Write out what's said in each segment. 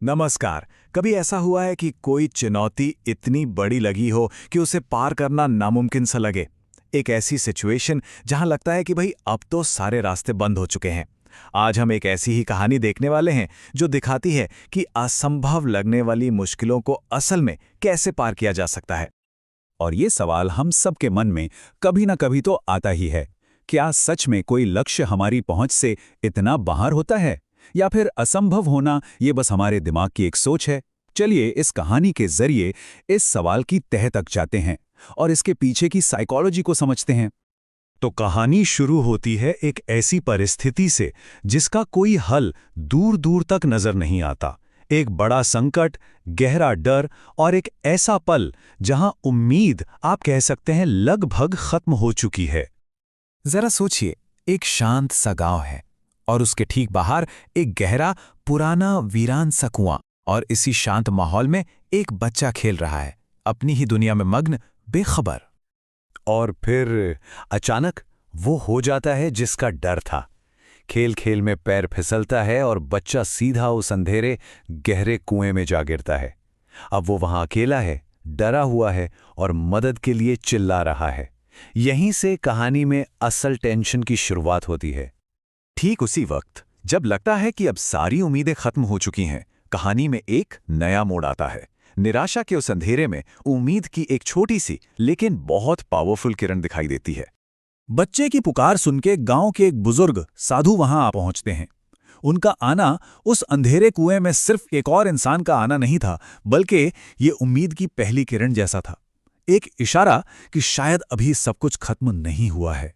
नमस्कार। कभी ऐसा हुआ है कि कोई चुनौती इतनी बड़ी लगी हो कि उसे पार करना नामुमकिन सा लगे? एक ऐसी सिचुएशन जहां लगता है कि भाई अब तो सारे रास्ते बंद हो चुके हैं। आज हम एक ऐसी ही कहानी देखने वाले हैं जो दिखाती है कि असंभव लगने वाली मुश्किलों को असल में कैसे पार किया जा सकता है। और ये सवाल हम सबके मन में कभी ना कभी तो आता ही है। क्या सच में कोई लक्ष्य हमारी पहुंच से इतना बाहर होता है, या फिर असंभव होना ये बस हमारे दिमाग की एक सोच है? चलिए इस कहानी के जरिए इस सवाल की तह तक जाते हैं और इसके पीछे की साइकोलॉजी को समझते हैं। तो कहानी शुरू होती है एक ऐसी परिस्थिति से जिसका कोई हल दूर दूर तक नजर नहीं आता। एक बड़ा संकट, गहरा डर और एक ऐसा पल जहां उम्मीद आप कह सकते हैं लगभग खत्म हो चुकी है। जरा सोचिए, एक शांत सा गांव है और उसके ठीक बाहर एक गहरा पुराना वीरान सा कुआं, और इसी शांत माहौल में एक बच्चा खेल रहा है, अपनी ही दुनिया में मग्न, बेखबर। और फिर अचानक वो हो जाता है जिसका डर था। खेल खेल में पैर फिसलता है और बच्चा सीधा उस अंधेरे गहरे कुएं में जा गिरता है। अब वो वहां अकेला है, डरा हुआ है और मदद के लिए चिल्ला रहा है। यहीं से कहानी में असल टेंशन की शुरुआत होती है। ठीक उसी वक्त जब लगता है कि अब सारी उम्मीदें खत्म हो चुकी हैं, कहानी में एक नया मोड़ आता है। निराशा के उस अंधेरे में उम्मीद की एक छोटी सी लेकिन बहुत पावरफुल किरण दिखाई देती है। बच्चे की पुकार सुन के गांव के एक बुजुर्ग साधु वहां आ पहुंचते हैं। उनका आना उस अंधेरे कुएं में सिर्फ एक और इंसान का आना नहीं था, बल्कि ये उम्मीद की पहली किरण जैसा था। एक इशारा कि शायद अभी सब कुछ खत्म नहीं हुआ है।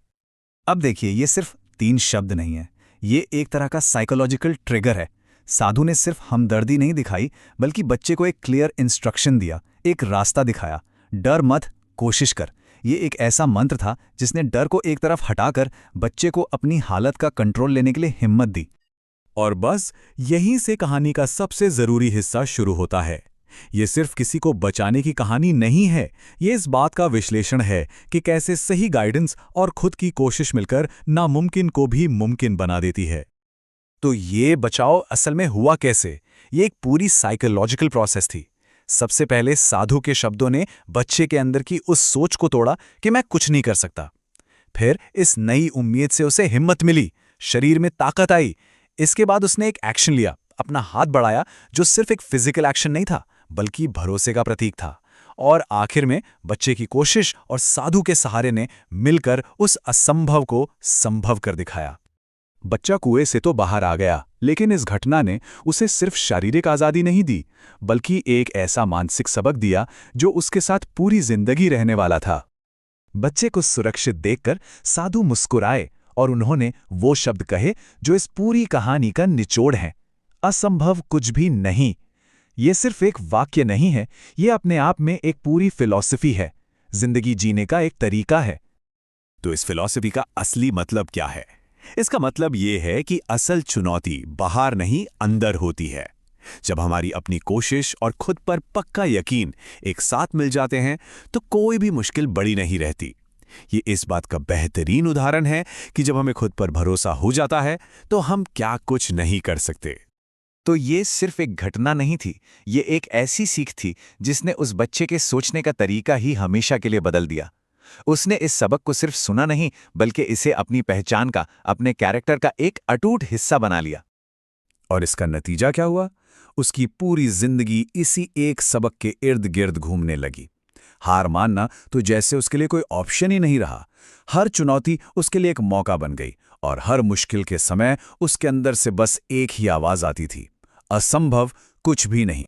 अब देखिए, ये सिर्फ 3 शब्द नहीं है, ये एक तरह का साइकोलॉजिकल ट्रिगर है। साधु ने सिर्फ हमदर्दी नहीं दिखाई, बल्कि बच्चे को एक क्लियर इंस्ट्रक्शन दिया, एक रास्ता दिखाया। डर मत, कोशिश कर। ये एक ऐसा मंत्र था जिसने डर को एक तरफ हटाकर बच्चे को अपनी हालत का कंट्रोल लेने के लिए हिम्मत दी। और बस यहीं से कहानी का सबसे जरूरी हिस्सा शुरू होता है। ये सिर्फ किसी को बचाने की कहानी नहीं है, ये इस बात का विश्लेषण है कि कैसे सही गाइडेंस और खुद की कोशिश मिलकर नामुमकिन को भी मुमकिन बना देती है। तो ये बचाव असल में हुआ कैसे? ये एक पूरी साइकोलॉजिकल प्रोसेस थी। सबसे पहले साधु के शब्दों ने बच्चे के अंदर की उस सोच को तोड़ा कि मैं कुछ नहीं कर सकता। फिर इस नई उम्मीद से उसे हिम्मत मिली, शरीर में ताकत आई। इसके बाद उसने एक एक्शन लिया, अपना हाथ बढ़ाया, जो सिर्फ एक फिजिकल एक्शन नहीं था, बल्कि भरोसे का प्रतीक था। और आखिर में बच्चे की कोशिश और साधु के सहारे ने मिलकर उस असंभव को संभव कर दिखाया। बच्चा कुएं से तो बाहर आ गया, लेकिन इस घटना ने उसे सिर्फ शारीरिक आज़ादी नहीं दी, बल्कि एक ऐसा मानसिक सबक दिया जो उसके साथ पूरी जिंदगी रहने वाला था। बच्चे को सुरक्षित देखकर साधु मुस्कुराए और उन्होंने वो शब्द कहे जो इस पूरी कहानी का निचोड़ है: असंभव कुछ भी नहीं। ये सिर्फ एक वाक्य नहीं है, ये अपने आप में एक पूरी फिलॉसफी है, जिंदगी जीने का एक तरीका है। तो इस फिलॉसफी का असली मतलब क्या है? इसका मतलब ये है कि असल चुनौती बाहर नहीं, अंदर होती है। जब हमारी अपनी कोशिश और खुद पर पक्का यकीन एक साथ मिल जाते हैं, तो कोई भी मुश्किल बड़ी नहीं रहती। ये इस बात का बेहतरीन उदाहरण है कि जब हमें खुद पर भरोसा हो जाता है, तो हम क्या कुछ नहीं कर सकते। तो ये सिर्फ एक घटना नहीं थी, ये एक ऐसी सीख थी जिसने उस बच्चे के सोचने का तरीका ही हमेशा के लिए बदल दिया। उसने इस सबक को सिर्फ सुना नहीं, बल्कि इसे अपनी पहचान का, अपने कैरेक्टर का एक अटूट हिस्सा बना लिया। और इसका नतीजा क्या हुआ? उसकी पूरी जिंदगी इसी एक सबक के इर्द गिर्द घूमने लगी। हार मानना तो जैसे उसके लिए कोई ऑप्शन ही नहीं रहा। हर चुनौती उसके लिए एक मौका बन गई, और हर मुश्किल के समय उसके अंदर से बस एक ही आवाज आती थी: असंभव कुछ भी नहीं।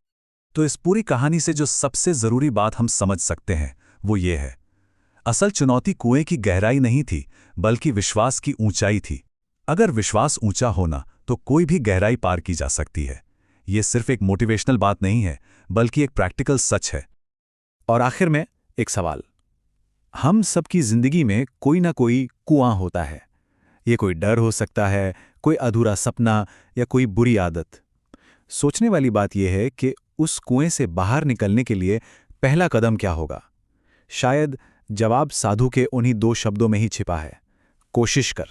तो इस पूरी कहानी से जो सबसे जरूरी बात हम समझ सकते हैं वो ये है, असल चुनौती कुएं की गहराई नहीं थी, बल्कि विश्वास की ऊंचाई थी। अगर विश्वास ऊंचा होना, तो कोई भी गहराई पार की जा सकती है। ये सिर्फ एक मोटिवेशनल बात नहीं है, बल्कि एक प्रैक्टिकल सच है। और आखिर में एक सवाल: हम सबकी जिंदगी में कोई ना कोई कुआं होता है। ये कोई डर हो सकता है, कोई अधूरा सपना, या कोई बुरी आदत। सोचने वाली बात यह है कि उस कुएं से बाहर निकलने के लिए पहला कदम क्या होगा? शायद जवाब साधु के उन्हीं 2 शब्दों में ही छिपा है: कोशिश कर।